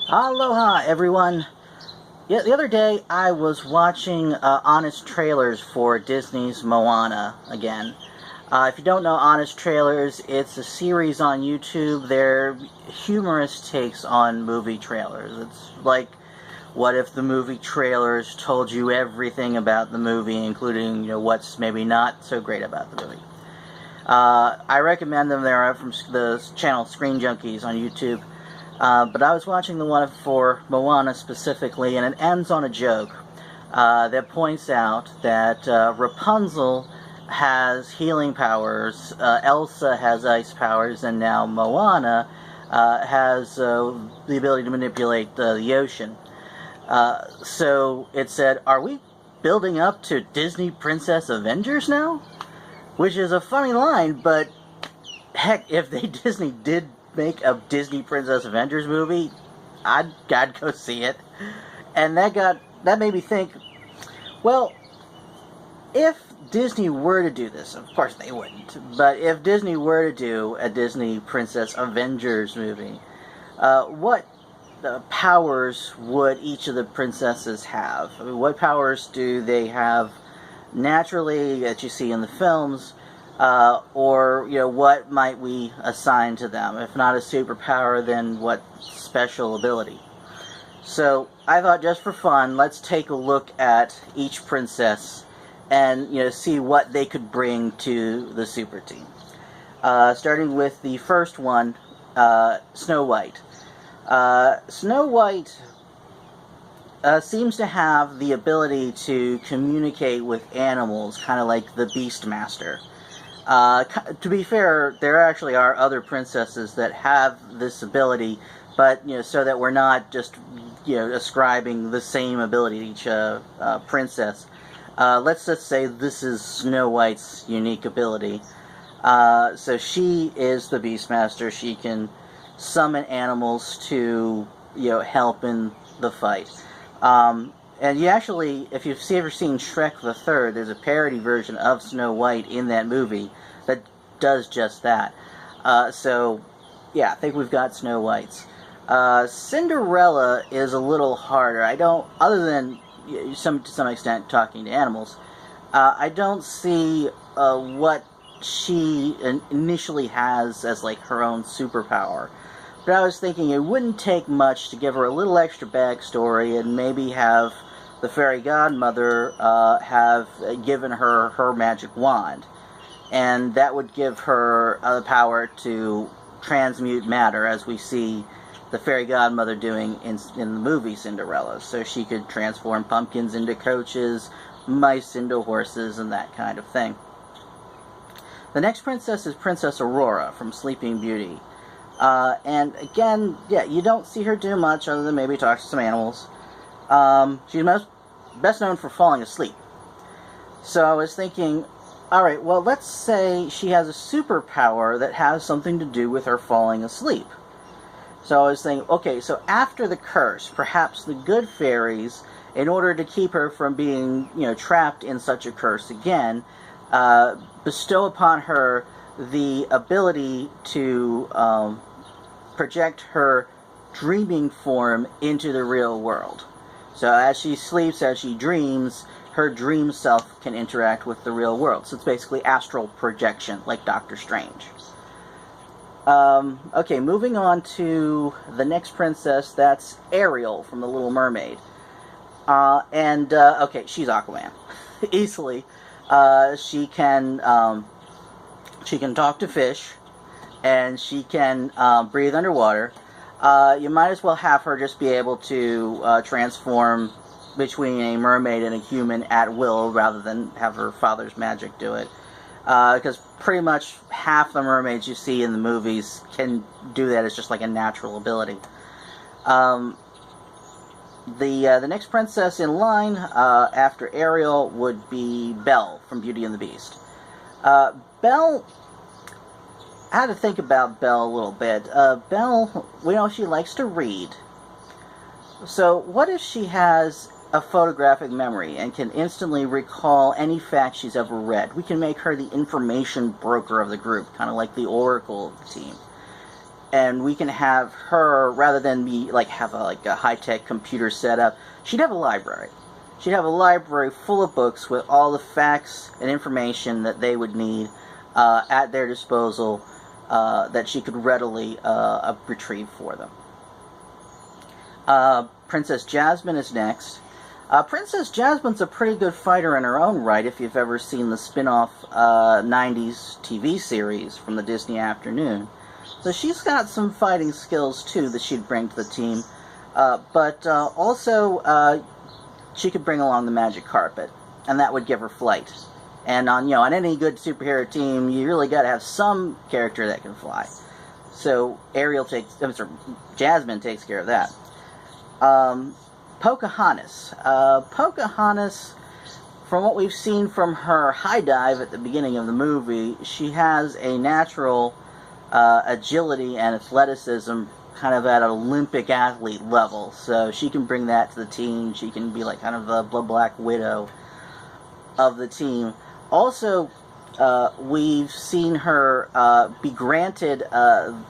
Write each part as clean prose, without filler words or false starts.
Aloha, everyone. Yeah, the other day I was watching Honest Trailers for Disney's Moana again. If you don't know Honest Trailers, it's a series on YouTube. They're humorous takes on movie trailers. It's like, what if the movie trailers told you everything about the movie, including what's maybe not so great about the movie. I recommend them. They're from the channel Screen Junkies on YouTube. But I was watching the one for Moana specifically, and it ends on a joke that points out that Rapunzel has healing powers, Elsa has ice powers, and now Moana has the ability to manipulate the ocean. So it said, are we building up to Disney Princess Avengers now? Which is a funny line, but heck, if Disney did make a Disney Princess Avengers movie, I'd go see it. And that made me think, well, if Disney were to do this, of course they wouldn't, but if Disney were to do a Disney Princess Avengers movie, what powers would each of the princesses have? I mean, what powers do they have naturally that you see in the films? Or what might we assign to them? If not a superpower, then what special ability? So I thought, just for fun, let's take a look at each princess and see what they could bring to the super team. Starting with the first one, Snow White. Snow White seems to have the ability to communicate with animals, kind of like the Beastmaster. To be fair, there actually are other princesses that have this ability, but so that we're not just ascribing the same ability to each princess. Let's just say this is Snow White's unique ability. So she is the Beastmaster. She can summon animals to help in the fight. And you actually, if you've ever seen Shrek the Third, there's a parody version of Snow White in that movie that does just that. So, yeah, I think we've got Snow White's. Cinderella is a little harder. Other than to some extent talking to animals, I don't see what she initially has as like her own superpower. But I was thinking it wouldn't take much to give her a little extra backstory and maybe have the fairy godmother have given her her magic wand. And that would give her the power to transmute matter, as we see the fairy godmother doing in the movie Cinderella. So she could transform pumpkins into coaches, mice into horses, and that kind of thing. The next princess is Princess Aurora from Sleeping Beauty. And again, yeah, you don't see her do much other than maybe talk to some animals. She's best known for falling asleep. So I was thinking, alright, well, let's say she has a superpower that has something to do with her falling asleep. So I was thinking, okay, so after the curse, perhaps the good fairies, in order to keep her from being, trapped in such a curse again, bestow upon her the ability to project her dreaming form into the real world. So as she sleeps, as she dreams, her dream self can interact with the real world. So it's basically astral projection, like Doctor Strange. Okay, moving on to the next princess, that's Ariel from The Little Mermaid. Okay, she's Aquaman. Easily. She can talk to fish, and she can breathe underwater. You might as well have her just be able to transform between a mermaid and a human at will, rather than have her father's magic do it. Because pretty much half the mermaids you see in the movies can do that as just like a natural ability. The next princess in line after Ariel would be Belle from Beauty and the Beast. Belle, I had to think about Belle a little bit. Belle, we know she likes to read. So what if she has a photographic memory and can instantly recall any fact she's ever read? We can make her the information broker of the group, kind of like the Oracle of the team. and we can have her, rather than be have a high-tech computer setup, she'd have a library. She'd have a library full of books with all the facts and information that they would need at their disposal, that she could readily retrieve for them. Princess Jasmine is next. Princess Jasmine's a pretty good fighter in her own right, if you've ever seen the spin-off 90s TV series from the Disney Afternoon. So she's got some fighting skills, too, that she'd bring to the team. But also, she could bring along the magic carpet, and that would give her flight. And on any good superhero team, you really got to have some character that can fly. So Jasmine takes care of that. Pocahontas. Pocahontas, from what we've seen from her high dive at the beginning of the movie, she has a natural agility and athleticism kind of at an Olympic athlete level. So she can bring that to the team. She can be like kind of the Black Widow of the team. Also, we've seen her be granted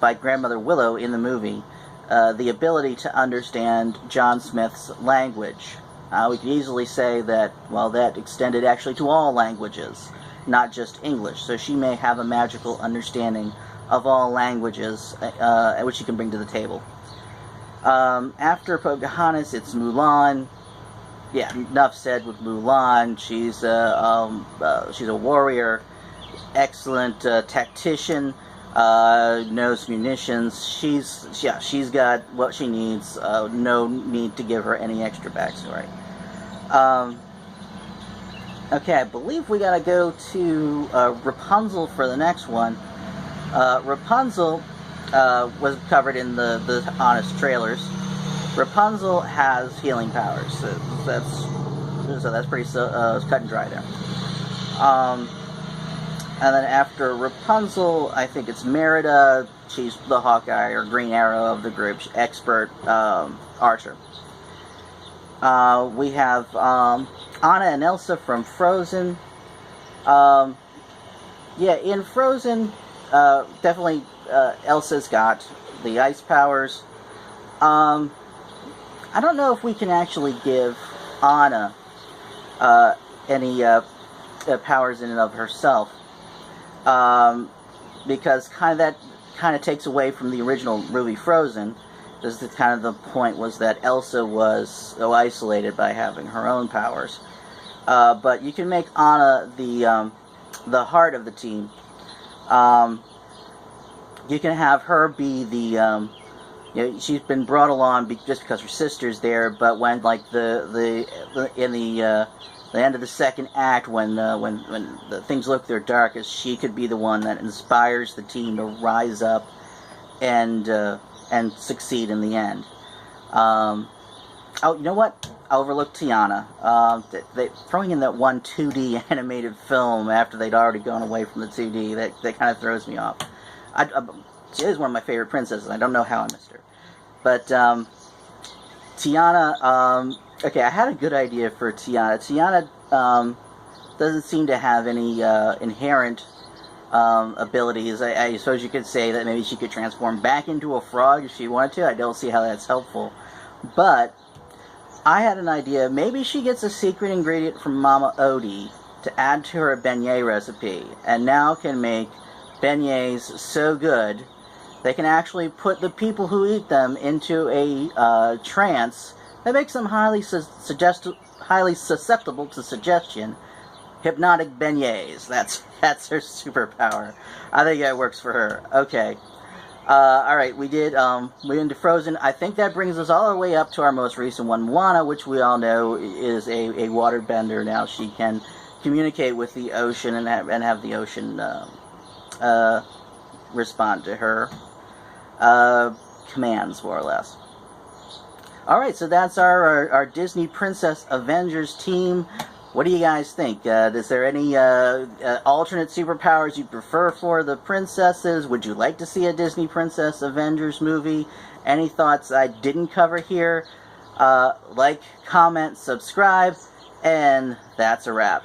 by Grandmother Willow in the movie the ability to understand John Smith's language. We could easily say that, well, that extended actually to all languages, not just English. So she may have a magical understanding of all languages, which she can bring to the table. After Pocahontas, it's Mulan. Yeah, enough said with Mulan. She's a warrior, excellent tactician, knows munitions. She's got what she needs. No need to give her any extra backstory. Okay, I believe we gotta go to Rapunzel for the next one. Rapunzel was covered in the Honest trailers. Rapunzel has healing powers, so that's pretty cut and dry there. And then after Rapunzel, I think it's Merida. She's the Hawkeye or Green Arrow of the group, expert archer. We have Anna and Elsa from Frozen. In Frozen, definitely Elsa's got the ice powers. I don't know if we can actually give Anna any powers in and of herself, because that kind of takes away from the original movie Frozen. Because the point was that Elsa was so isolated by having her own powers. But you can make Anna the heart of the team. You can have her be the she's been brought along just because her sister's there. But when the end of the second act, when the things look their darkest, she could be the one that inspires the team to rise up and succeed in the end. You know what? I overlooked Tiana. They throwing in that one 2D animated film after they'd already gone away from the 2D, that kind of throws me off. She is one of my favorite princesses. I don't know how I missed her. But Tiana, okay, I had a good idea for Tiana. Tiana doesn't seem to have any inherent abilities. I suppose you could say that maybe she could transform back into a frog if she wanted to. I don't see how that's helpful. But I had an idea. Maybe she gets a secret ingredient from Mama Odie to add to her beignet recipe, and now can make beignets so good they can actually put the people who eat them into a trance that makes them highly susceptible to suggestion. Hypnotic beignets. That's her superpower. I think that works for her. Okay. Alright, we into Frozen. I think that brings us all the way up to our most recent one, Moana, which we all know is a waterbender. Now she can communicate with the ocean and have the ocean respond to her commands, more or less. Alright, so that's our Disney Princess Avengers team. What do you guys think? Is there any alternate superpowers you prefer for the princesses? Would you like to see a Disney Princess Avengers movie? Any thoughts I didn't cover here? Like, comment, subscribe, and that's a wrap.